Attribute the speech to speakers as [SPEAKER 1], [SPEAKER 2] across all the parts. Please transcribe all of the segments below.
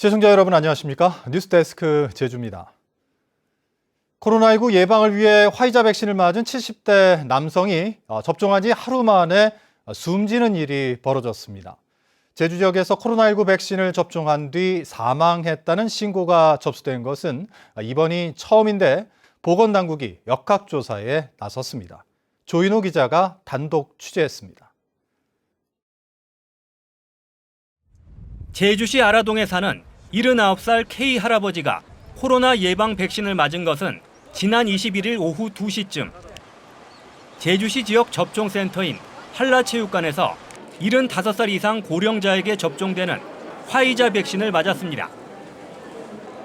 [SPEAKER 1] 시청자 여러분 안녕하십니까? 뉴스데스크 제주입니다. 코로나19 예방을 위해 화이자 백신을 맞은 70대 남성이 접종한 지 하루 만에 숨지는 일이 벌어졌습니다. 제주 지역에서 코로나19 백신을 접종한 뒤 사망했다는 신고가 접수된 것은 이번이 처음인데 보건당국이 역학조사에 나섰습니다. 조인호 기자가 단독 취재했습니다.
[SPEAKER 2] 제주시 아라동에 사는 79살 K 할아버지가 코로나 예방 백신을 맞은 것은 지난 21일 오후 2시쯤 제주시 지역 접종센터인 한라체육관에서 75살 이상 고령자에게 접종되는 화이자 백신을 맞았습니다.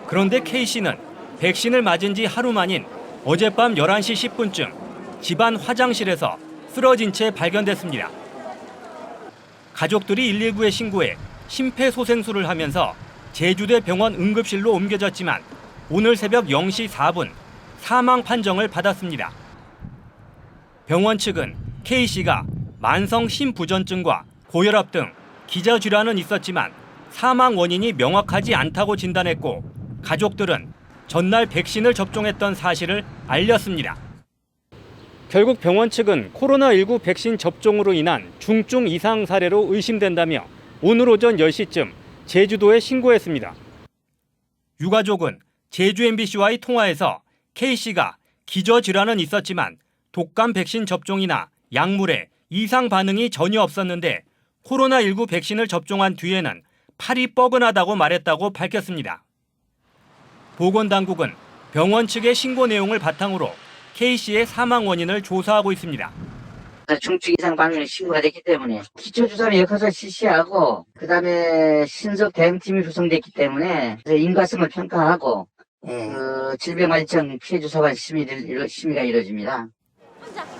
[SPEAKER 2] 그런데 K씨는 백신을 맞은 지 하루 만인 어젯밤 11시 10분쯤 집안 화장실에서 쓰러진 채 발견됐습니다. 가족들이 119에 신고해 심폐소생술을 하면서 제주대 병원 응급실로 옮겨졌지만 오늘 새벽 0시 4분 사망 판정을 받았습니다. 병원 측은 K씨가 만성 심부전증과 고혈압 등 기저질환은 있었지만 사망 원인이 명확하지 않다고 진단했고 가족들은 전날 백신을 접종했던 사실을 알렸습니다. 결국 병원 측은 코로나19 백신 접종으로 인한 중증 이상 사례로 의심된다며 오늘 오전 10시쯤 제주도에 신고했습니다. 유가족은 제주 MBC와의 통화에서 K씨가 기저질환은 있었지만 독감 백신 접종이나 약물에 이상 반응이 전혀 없었는데 코로나19 백신을 접종한 뒤에는 팔이 뻐근하다고 말했다고 밝혔습니다. 보건당국은 병원 측의 신고 내용을 바탕으로 K씨의 사망 원인을 조사하고 있습니다.
[SPEAKER 3] 중증 이상 반응이 신고가 됐기 때문에 기초주사는 역학조사 실시하고 그다음에 신속 대응팀이 구성됐기 때문에 인과성을 평가하고 질병관리청 피해주사관 심의가 이루어집니다.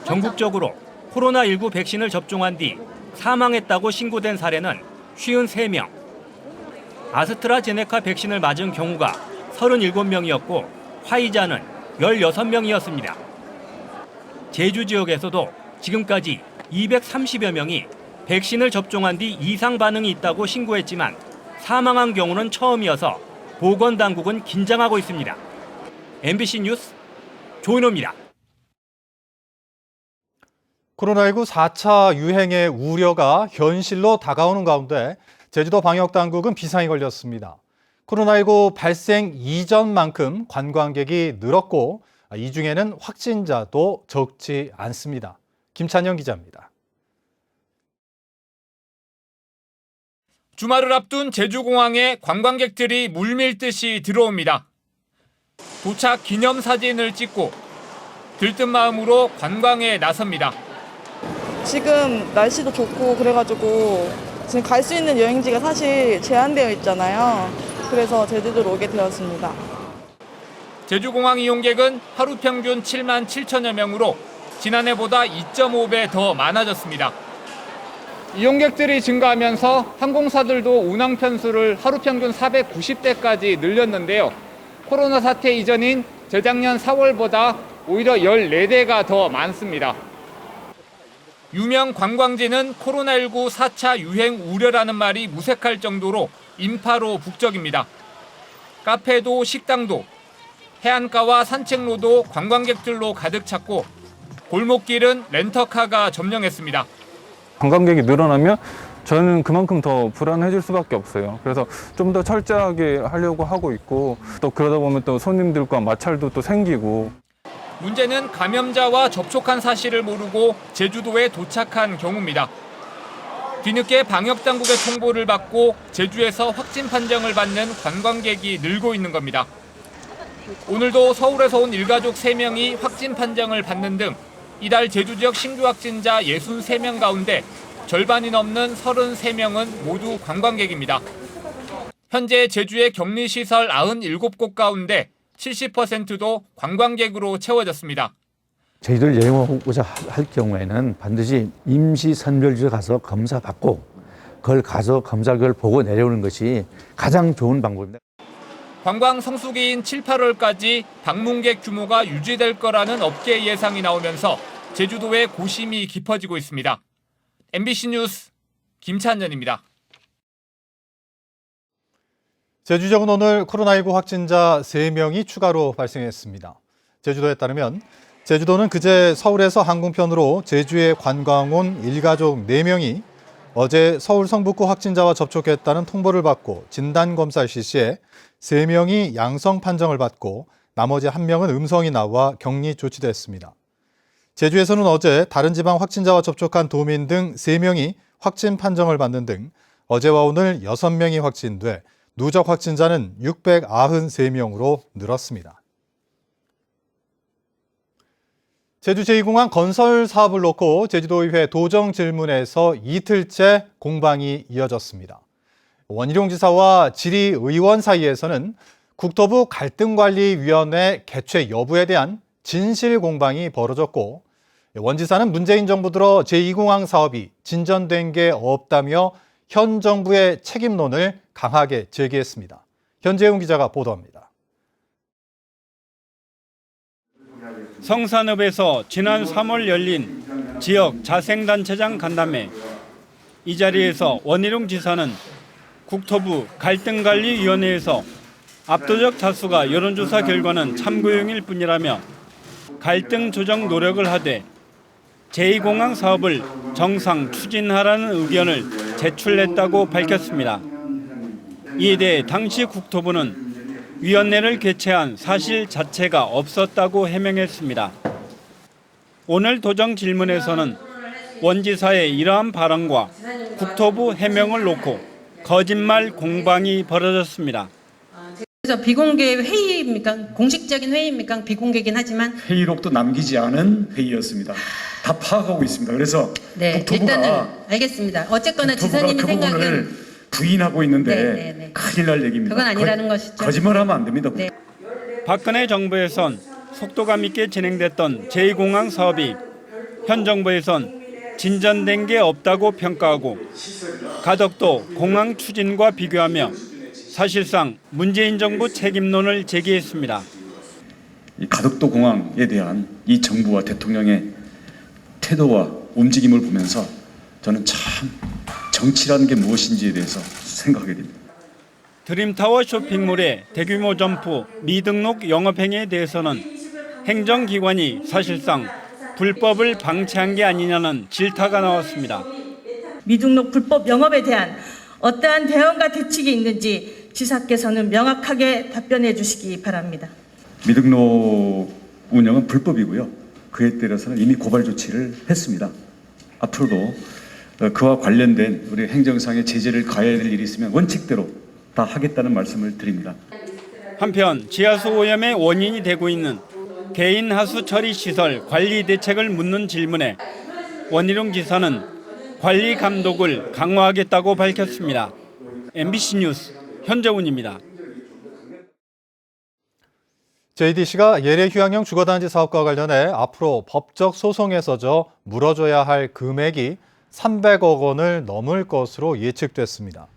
[SPEAKER 2] 전국적으로 코로나19 백신을 접종한 뒤 사망했다고 신고된 사례는 53명. 아스트라제네카 백신을 맞은 경우가 37명이었고 화이자는 16명이었습니다. 제주 지역에서도 지금까지 230여 명이 백신을 접종한 뒤 이상 반응이 있다고 신고했지만 사망한 경우는 처음이어서 보건당국은 긴장하고 있습니다. MBC 뉴스 조인호입니다.
[SPEAKER 1] 코로나19 4차 유행의 우려가 현실로 다가오는 가운데 제주도 방역당국은 비상이 걸렸습니다. 코로나19 발생 이전만큼 관광객이 늘었고 이 중에는 확진자도 적지 않습니다. 김찬영 기자입니다.
[SPEAKER 4] 주말을 앞둔 제주공항에 관광객들이 물밀듯이 들어옵니다. 도착 기념사진을 찍고 들뜬 마음으로 관광에 나섭니다.
[SPEAKER 5] 지금 날씨도 좋고 그래가지고 지금 갈 수 있는 여행지가 사실 제한되어 있잖아요. 그래서 제주도로 오게 되었습니다.
[SPEAKER 4] 제주공항 이용객은 하루 평균 7만 7천여 명으로 지난해보다 2.5배 더 많아졌습니다. 이용객들이 증가하면서 항공사들도 운항 편수를 하루 평균 490대까지 늘렸는데요. 코로나 사태 이전인 재작년 4월보다 오히려 14대가 더 많습니다. 유명 관광지는 코로나19 4차 유행 우려라는 말이 무색할 정도로 인파로 북적입니다. 카페도 식당도 해안가와 산책로도 관광객들로 가득 찼고 골목길은 렌터카가 점령했습니다.
[SPEAKER 6] 관광객이 늘어나면 저는 그만큼 더 불안해질 수밖에 없어요. 그래서 좀 더 철저하게 하려고 하고 있고 또 그러다 보면 또 손님들과 마찰도 또 생기고.
[SPEAKER 4] 문제는 감염자와 접촉한 사실을 모르고 제주도에 도착한 경우입니다. 뒤늦게 방역당국의 통보를 받고 제주에서 확진 판정을 받는 관광객이 늘고 있는 겁니다. 오늘도 서울에서 온 일가족 3명이 확진 판정을 받는 등 이달 제주 지역 신규 확진자 63명 가운데 절반이 넘는 33명은 모두 관광객입니다. 현재 제주의 격리시설 97곳 가운데 70%도 관광객으로 채워졌습니다.
[SPEAKER 7] 저희들 여행하고자 할 경우에는 반드시 임시선별지에 가서 검사받고 그걸 가서 검사 결과를 보고 내려오는 것이 가장 좋은 방법입니다.
[SPEAKER 4] 관광 성수기인 7, 8월까지 방문객 규모가 유지될 거라는 업계 예상이 나오면서 제주도의 고심이 깊어지고 있습니다. MBC 뉴스 김찬현입니다.
[SPEAKER 1] 제주 지역은 오늘 코로나19 확진자 3명이 추가로 발생했습니다. 제주도에 따르면 제주도는 그제 서울에서 항공편으로 제주에 관광 온 일가족 4명이 어제 서울 성북구 확진자와 접촉했다는 통보를 받고 진단검사를 실시해 3명이 양성 판정을 받고 나머지 1명은 음성이 나와 격리 조치됐습니다. 제주에서는 어제 다른 지방 확진자와 접촉한 도민 등 3명이 확진 판정을 받는 등 어제와 오늘 6명이 확진돼 누적 확진자는 693명으로 늘었습니다. 제주 제2공항 건설 사업을 놓고 제주도의회 도정 질문에서 이틀째 공방이 이어졌습니다. 원희룡 지사와 질의의원 사이에서는 국토부 갈등관리위원회 개최 여부에 대한 진실 공방이 벌어졌고 원 지사는 문재인 정부 들어 제2공항 사업이 진전된 게 없다며 현 정부의 책임론을 강하게 제기했습니다. 현재훈 기자가 보도합니다.
[SPEAKER 2] 성산읍에서 지난 3월 열린 지역 자생단체장 간담회. 이 자리에서 원희룡 지사는 국토부 갈등관리위원회에서 압도적 다수가 여론조사 결과는 참고용일 뿐이라며 갈등 조정 노력을 하되 제2공항 사업을 정상 추진하라는 의견을 제출했다고 밝혔습니다. 이에 대해 당시 국토부는 위원회를 개최한 사실 자체가 없었다고 해명했습니다. 오늘 도정 질문에서는 원 지사의 이러한 발언과 국토부 해명을 놓고 거짓말 공방이 벌어졌습니다.
[SPEAKER 8] 그래서 비공개 회의입니까? 공식적인 회의입니까? 비공개긴 하지만
[SPEAKER 9] 회의록도 남기지 않은 회의였습니다. 다 파악하고 있습니다. 그래서
[SPEAKER 8] 네,
[SPEAKER 9] 국토부가
[SPEAKER 8] 일단은 알겠습니다. 어쨌거나 지사님이
[SPEAKER 9] 그
[SPEAKER 8] 생각은
[SPEAKER 9] 부분을 부인하고 있는데
[SPEAKER 8] 네.
[SPEAKER 9] 큰일 날 얘기입니다.
[SPEAKER 8] 그건 아니라는 것이죠.
[SPEAKER 9] 거짓말하면 안 됩니다.
[SPEAKER 8] 네.
[SPEAKER 2] 박근혜 정부에선 속도감 있게 진행됐던 제2공항 사업이 현 정부에선 진전된 게 없다고 평가하고 가덕도 공항 추진과 비교하며 사실상 문재인 정부 책임론을 제기했습니다.
[SPEAKER 9] 이 가덕도 공항에 대한 이 정부와 대통령의 태도와 움직임을 보면서 저는 참 정치라는 게 무엇인지에 대해서 생각하게 됩니다.
[SPEAKER 2] 드림타워 쇼핑몰의 대규모 점포 미등록 영업행위에 대해서는 행정기관이 사실상 불법을 방치한 게 아니냐는 질타가 나왔습니다.
[SPEAKER 8] 미등록 불법 영업에 대한 어떠한 대응과 대책이 있는지 지사께서는 명확하게 답변해 주시기 바랍니다.
[SPEAKER 9] 미등록 운영은 불법이고요. 그에 따라서는 이미 고발 조치를 했습니다. 앞으로도 그와 관련된 우리 행정상의 제재를 가해야 될 일이 있으면 원칙대로 다 하겠다는 말씀을 드립니다.
[SPEAKER 2] 한편 지하수 오염의 원인이 되고 있는 개인 하수 처리 시설 관리 대책을 묻는 질문에 원희룡 지사는 관리 감독을 강화하겠다고 밝혔습니다. MBC 뉴스 현정훈입니다.
[SPEAKER 1] JDC가 예래 휴양형 주거단지 사업과 관련해 앞으로 법적 소송에서 물어줘야 할 금액이 300억 원을 넘을 것으로 예측됐습니다.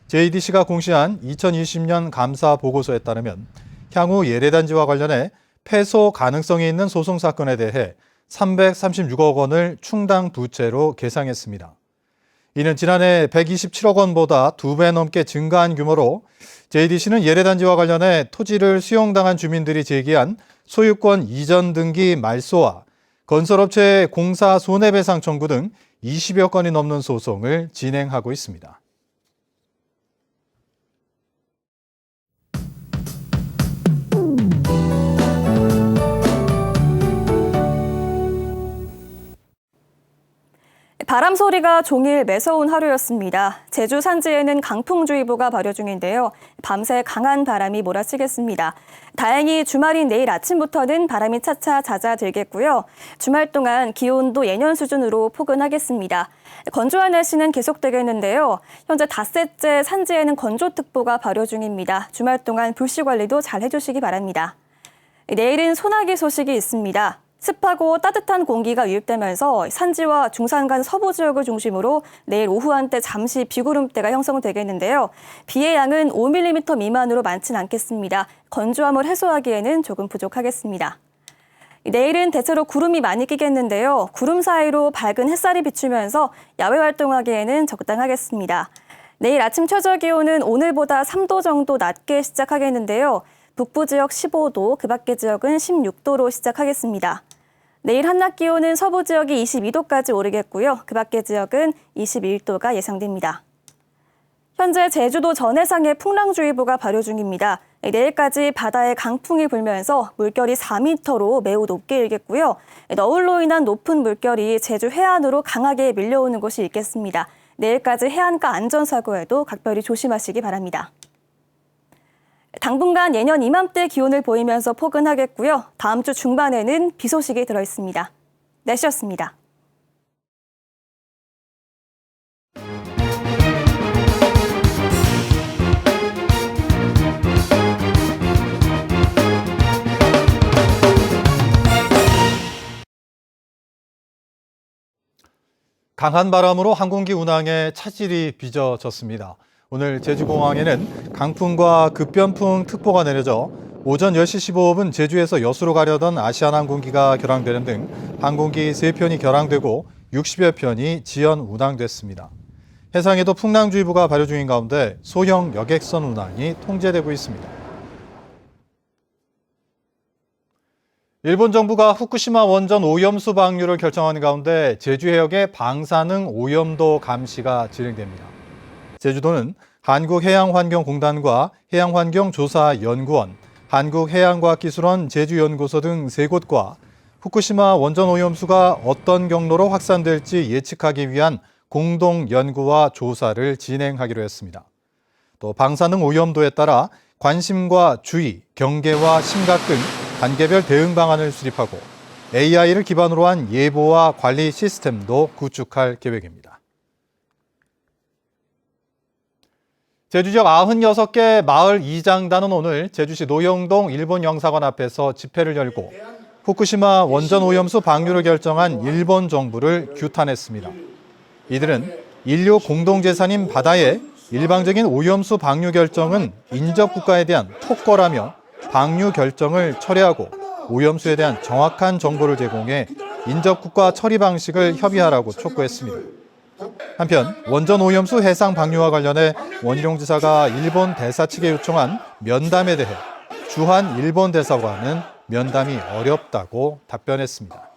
[SPEAKER 1] JDC가 공시한 2020년 감사 보고서에 따르면 향후 예래단지와 관련해 패소 가능성이 있는 소송 사건에 대해 336억 원을 충당 부채로 계상했습니다. 이는 지난해 127억 원보다 2배 넘게 증가한 규모로 JDC는 예래단지와 관련해 토지를 수용당한 주민들이 제기한 소유권 이전 등기 말소와 건설업체의 공사 손해배상 청구 등 20여 건이 넘는 소송을 진행하고 있습니다.
[SPEAKER 10] 바람 소리가 종일 매서운 하루였습니다. 제주 산지에는 강풍주의보가 발효 중인데요. 밤새 강한 바람이 몰아치겠습니다. 다행히 주말인 내일 아침부터는 바람이 차차 잦아들겠고요. 주말 동안 기온도 예년 수준으로 포근하겠습니다. 건조한 날씨는 계속되겠는데요. 현재 닷새째 산지에는 건조특보가 발효 중입니다. 주말 동안 불씨 관리도 잘 해주시기 바랍니다. 내일은 소나기 소식이 있습니다. 습하고 따뜻한 공기가 유입되면서 산지와 중산간 서부 지역을 중심으로 내일 오후 한때 잠시 비구름대가 형성되겠는데요. 비의 양은 5mm 미만으로 많진 않겠습니다. 건조함을 해소하기에는 조금 부족하겠습니다. 내일은 대체로 구름이 많이 끼겠는데요. 구름 사이로 밝은 햇살이 비추면서 야외 활동하기에는 적당하겠습니다. 내일 아침 최저 기온은 오늘보다 3도 정도 낮게 시작하겠는데요. 북부 지역 15도, 그 밖의 지역은 16도로 시작하겠습니다. 내일 한낮 기온은 서부 지역이 22도까지 오르겠고요. 그 밖의 지역은 21도가 예상됩니다. 현재 제주도 전해상에 풍랑주의보가 발효 중입니다. 내일까지 바다에 강풍이 불면서 물결이 4m로 매우 높게 일겠고요. 너울로 인한 높은 물결이 제주 해안으로 강하게 밀려오는 곳이 있겠습니다. 내일까지 해안가 안전사고에도 각별히 조심하시기 바랍니다. 당분간 예년 이맘때 기온을 보이면서 포근하겠고요. 다음 주 중반에는 비 소식이 들어있습니다. 날씨였습니다.
[SPEAKER 1] 강한 바람으로 항공기 운항에 차질이 빚어졌습니다. 오늘 제주공항에는 강풍과 급변풍 특보가 내려져 오전 10시 15분 제주에서 여수로 가려던 아시아나항공기가 결항되는 등 항공기 3편이 결항되고 60여 편이 지연 운항됐습니다. 해상에도 풍랑주의보가 발효 중인 가운데 소형 여객선 운항이 통제되고 있습니다. 일본 정부가 후쿠시마 원전 오염수 방류를 결정하는 가운데 제주 해역의 방사능 오염도 감시가 진행됩니다. 제주도는 한국해양환경공단과 해양환경조사연구원, 한국해양과학기술원 제주연구소 등 3곳과 후쿠시마 원전 오염수가 어떤 경로로 확산될지 예측하기 위한 공동 연구와 조사를 진행하기로 했습니다. 또 방사능 오염도에 따라 관심과 주의, 경계와 심각 등 단계별 대응 방안을 수립하고 AI를 기반으로 한 예보와 관리 시스템도 구축할 계획입니다. 제주 지역 96개 마을 이장단은 오늘 제주시 노영동 일본 영사관 앞에서 집회를 열고 후쿠시마 원전 오염수 방류를 결정한 일본 정부를 규탄했습니다. 이들은 인류 공동재산인 바다의 일방적인 오염수 방류 결정은 인접국가에 대한 폭거라며 방류 결정을 철회하고 오염수에 대한 정확한 정보를 제공해 인접국가 처리 방식을 협의하라고 촉구했습니다. 한편 원전 오염수 해상 방류와 관련해 원희룡 지사가 일본 대사 측에 요청한 면담에 대해 주한 일본 대사관은 면담이 어렵다고 답변했습니다.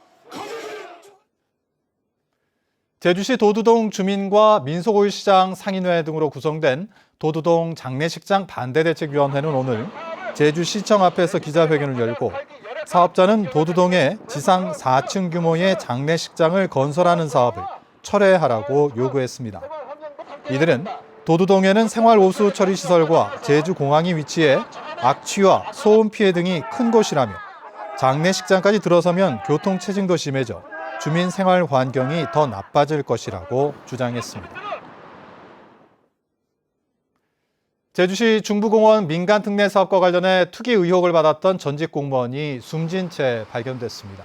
[SPEAKER 1] 제주시 도두동 주민과 민속오일시장 상인회 등으로 구성된 도두동 장례식장 반대대책위원회는 오늘 제주시청 앞에서 기자회견을 열고 사업자는 도두동에 지상 4층 규모의 장례식장을 건설하는 사업을 철회하라고 요구했습니다. 이들은 도두동에는 생활오수 처리 시설과 제주공항이 위치해 악취와 소음 피해 등이 큰 곳이라며 장례식장까지 들어서면 교통체증도 심해져 주민 생활 환경이 더 나빠질 것이라고 주장했습니다. 제주시 중부공원 민간특례 사업과 관련해 투기 의혹을 받았던 전직 공무원이 숨진 채 발견됐습니다.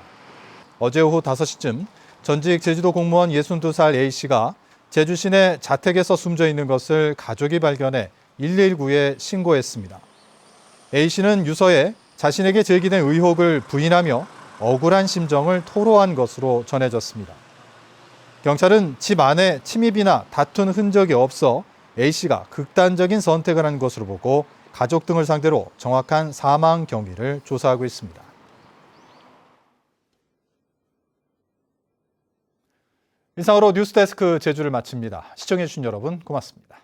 [SPEAKER 1] 어제 오후 5시쯤 전직 제주도 공무원 62살 A씨가 제주 시내 자택에서 숨져 있는 것을 가족이 발견해 119에 신고했습니다. A씨는 유서에 자신에게 제기된 의혹을 부인하며 억울한 심정을 토로한 것으로 전해졌습니다. 경찰은 집 안에 침입이나 다툰 흔적이 없어 A씨가 극단적인 선택을 한 것으로 보고 가족 등을 상대로 정확한 사망 경위를 조사하고 있습니다. 이상으로 뉴스데스크 제주를 마칩니다. 시청해주신 여러분 고맙습니다.